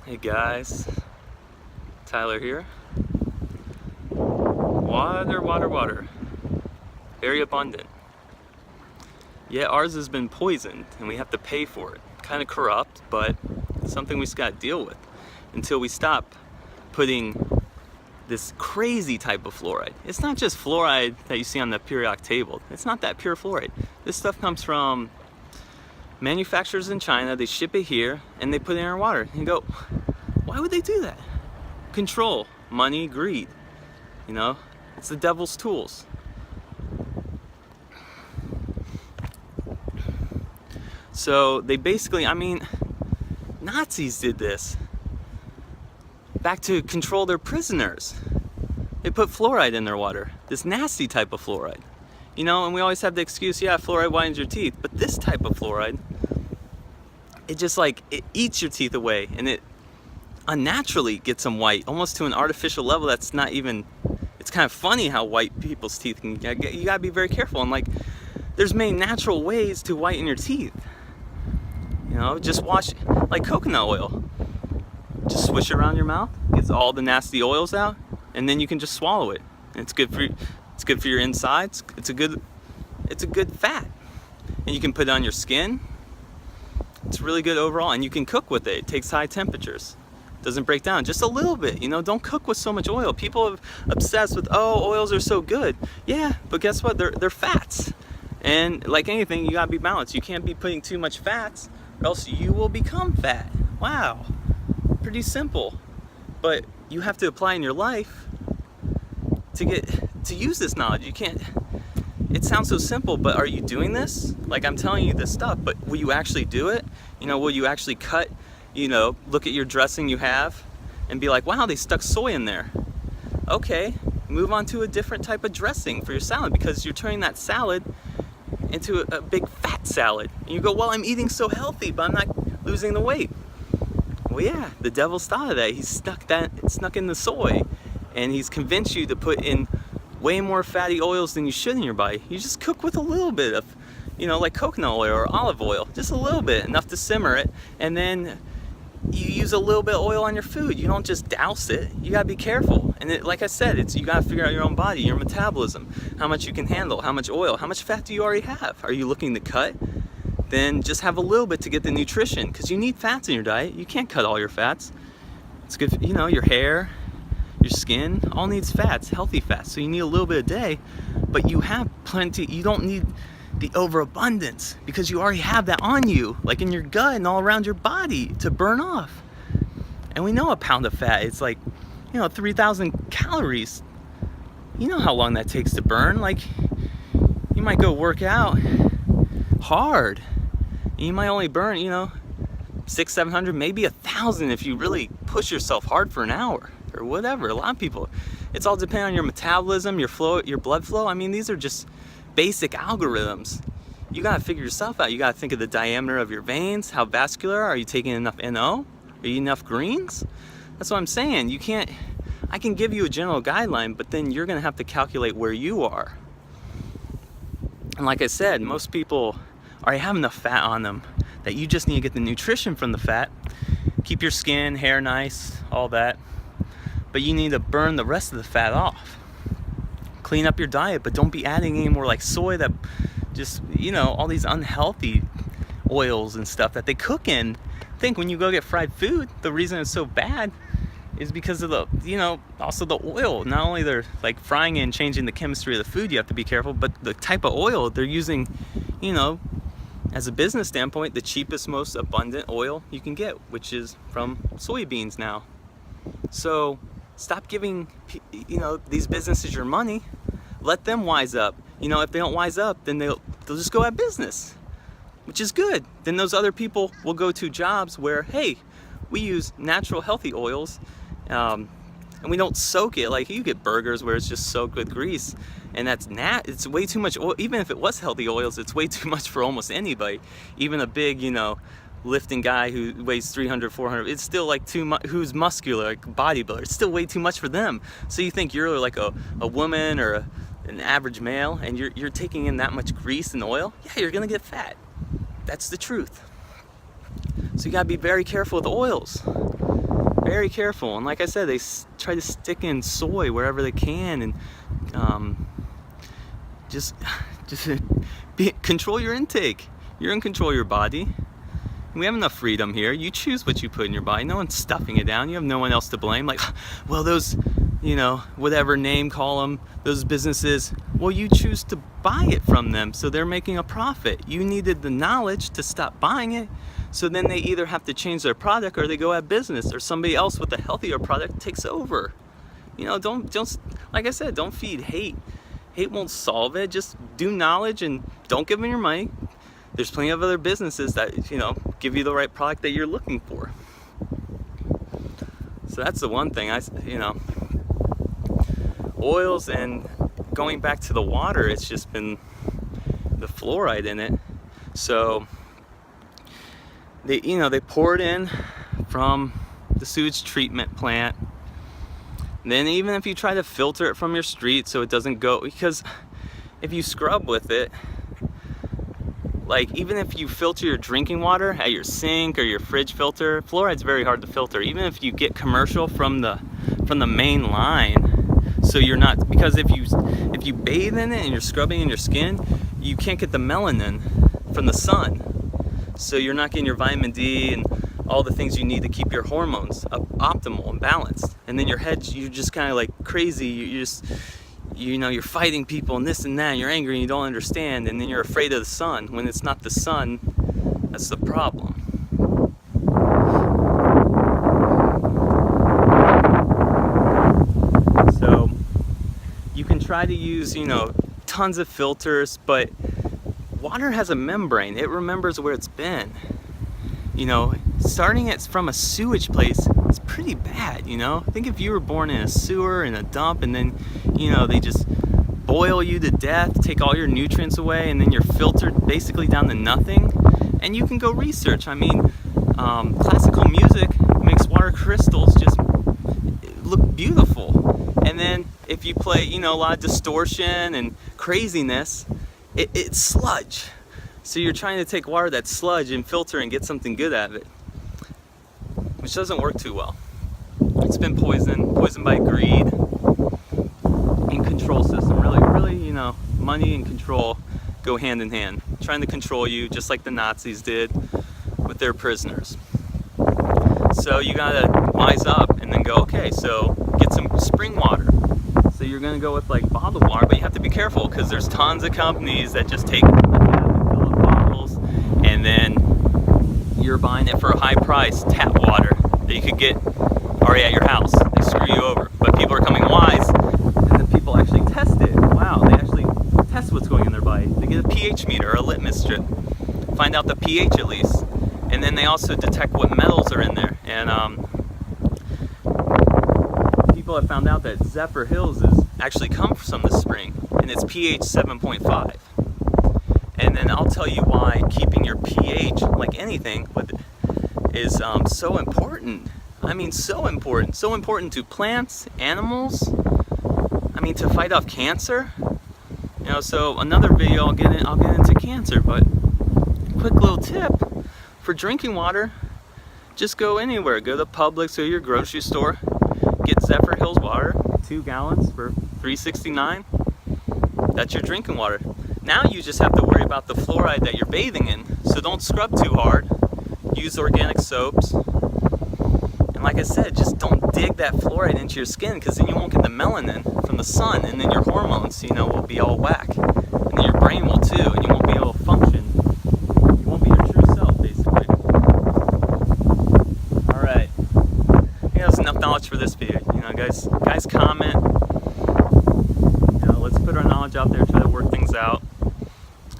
Hey guys, Tyler here. Water, water, water. Very abundant. Yeah, ours has been poisoned and we have to pay for it. Kind of corrupt, but it's something we just gotta deal with until we stop putting this crazy type of fluoride. It's not just fluoride that you see on the periodic table. It's not that pure fluoride. This stuff comes from manufacturers in China. They ship it here and they put it in our water. And you go, why would they do that? Control, money, greed. You know, it's the devil's tools. So they basically, Nazis did this back to control their prisoners. They put fluoride in their water, this nasty type of fluoride. You know, and we always have the excuse, yeah, fluoride whitens your teeth, but this type of fluoride, it just it eats your teeth away, and it unnaturally gets them white, almost to an artificial level that's not even, it's kind of funny how white people's teeth can get. You gotta be very careful, and there's many natural ways to whiten your teeth. You know, just wash, like coconut oil. Just swish it around your mouth, gets all the nasty oils out, and then you can just swallow it. And it's good for your insides. It's a good fat, and you can put it on your skin. It's really good overall, and you can cook with it. It takes high temperatures. Doesn't break down, just a little bit. You know, don't cook with so much oil. People are obsessed with, oh, oils are so good. Yeah, but guess what? They're fats, and like anything, you gotta be balanced. You can't be putting too much fats, or else you will become fat. Wow, pretty simple, but you have to apply in your life to use this knowledge. You can't. It sounds so simple, but are you doing this? Like, I'm telling you this stuff, but will you actually do it? You know, will you actually cut? You know, look at your dressing you have and be like, wow, they stuck soy in there. Okay, move on to a different type of dressing for your salad, because you're turning that salad into a big fat salad. And you go, well, I'm eating so healthy, but I'm not losing the weight. Well, yeah, the devil's thought of that. He's snuck in the soy, and he's convinced you to put in way more fatty oils than you should in your body. You just cook with a little bit of, you know, like coconut oil or olive oil, just a little bit, enough to simmer it, and then you use a little bit of oil on your food. You don't just douse it. You gotta be careful. And like I said, you gotta figure out your own body, your metabolism, how much you can handle, how much oil, how much fat do you already have? Are you looking to cut? Then just have a little bit to get the nutrition, because you need fats in your diet. You can't cut all your fats. It's good for, you know, your hair, your skin, all needs fats, healthy fats. So you need a little bit a day, but you have plenty. You don't need the overabundance, because you already have that on you, like in your gut and all around your body, to burn off. And we know a pound of fat, it's 3,000 calories. You know how long that takes to burn. Like, you might go work out hard, and you might only burn 600-700, maybe 1,000 if you really push yourself hard for an hour or whatever. A lot of people, it's all depending on your metabolism, your flow, your blood flow. I mean, these are just basic algorithms. You gotta figure yourself out. You gotta think of the diameter of your veins. How vascular are you? Taking enough NO? Are you enough greens? That's what I'm saying. You can't. I can give you a general guideline, but then you're gonna have to calculate where you are. And like I said, most people already have enough fat on them that you just need to get the nutrition from the fat. Keep your skin, hair nice, all that. But you need to burn the rest of the fat off. Clean up your diet, but don't be adding any more like soy, that just, all these unhealthy oils and stuff that they cook in. Think when you go get fried food, the reason it's so bad is because of the, also the oil. Not only they're like frying it and changing the chemistry of the food, you have to be careful, but the type of oil they're using, as a business standpoint, the cheapest, most abundant oil you can get, which is from soybeans now. So stop giving, these businesses your money. Let them wise up. If they don't wise up, then they'll just go out of business, which is good. Then those other people will go to jobs where, hey, we use natural, healthy oils, and we don't soak it. Like, you get burgers where it's just soaked with grease, and it's way too much oil. Even if it was healthy oils, it's way too much for almost anybody. Even a big, lifting guy who weighs 300, 400, it's still like too much. Who's muscular, like bodybuilder, it's still way too much for them. So you think you're like a woman or an average male, and you're taking in that much grease and oil? Yeah, you're gonna get fat. That's the truth. So you gotta be very careful with the oils. Very careful. And like I said, they try to stick in soy wherever they can, and just control your intake. You're in control of your body. We have enough freedom here. You choose what you put in your body. No one's stuffing it down. You have no one else to blame. Like, well, those, whatever name, call them, those businesses, well, you choose to buy it from them, so they're making a profit. You needed the knowledge to stop buying it, so then they either have to change their product or they go out of business, or somebody else with a healthier product takes over. Don't, like I said, don't feed hate. Hate won't solve it. Just do knowledge and don't give them your money. There's plenty of other businesses that, give you the right product that you're looking for. So that's the one thing. Oils, and going back to the water, it's just been the fluoride in it. So they pour it in from the sewage treatment plant. And then even if you try to filter it from your street so it doesn't go, because if you scrub with it, like even if you filter your drinking water at your sink or your fridge filter, fluoride's very hard to filter. Even if you get commercial from the main line, so you're not, because if you bathe in it and you're scrubbing in your skin, you can't get the melanin from the sun, so you're not getting your vitamin D and all the things you need to keep your hormones optimal and balanced. And then your head, you're just kind of like crazy. You're fighting people and this and that, and you're angry and you don't understand, and then you're afraid of the sun, when it's not the sun that's the problem. So you can try to use, tons of filters, but water has a membrane. It remembers where it's been. Starting it from a sewage place is pretty bad, Think if you were born in a sewer, in a dump, and then, they just boil you to death, take all your nutrients away, and then you're filtered basically down to nothing. And you can go research. Classical music makes water crystals just look beautiful. And then if you play, a lot of distortion and craziness, it's sludge. So you're trying to take water that's sludge and filter and get something good out of it, which doesn't work too well. It's been poisoned by greed and control system. Really, money and control go hand in hand. Trying to control you, just like the Nazis did with their prisoners. So you gotta wise up and then go, okay, so get some spring water. So you're gonna go with like bottled water, but you have to be careful because there's tons of companies that just take bottles, and then you're buying it for a high price, tap water that you could get already at your house. They screw you over. But people are coming wise, and the people actually test it. Wow, they actually test what's going in their body. They get a pH meter or a litmus strip, find out the pH at least, and then they also detect what metals are in there. And people have found out that Zephyr Hills is actually come from the spring, and it's pH 7.5. And then I'll tell you why keeping your pH, like anything, is so important. So important. So important to plants, animals. To fight off cancer. So another video I'll get into cancer. But quick little tip for drinking water: just go anywhere. Go to Publix or your grocery store. Get Zephyr Hills water, 2 gallons for $3.69. That's your drinking water. Now you just have to worry about the fluoride that you're bathing in. So don't scrub too hard. Use organic soaps. And like I said, just don't dig that fluoride into your skin, because then you won't get the melanin from the sun, and then your hormones, will be all whack. And then your brain will too, and you won't be able to function. You won't be your true self, basically. Alright. I think that's enough knowledge for this video. Guys comment. Let's put our knowledge out there, try to work things out.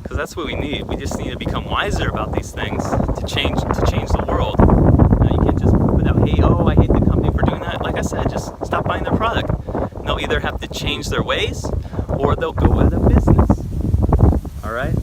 Because that's what we need. We just need to become wiser about these things to change the world. You can't just put out, hey, I hate the company for doing that. Like I said, just stop buying their product. And they'll either have to change their ways, or they'll go out of business. All right?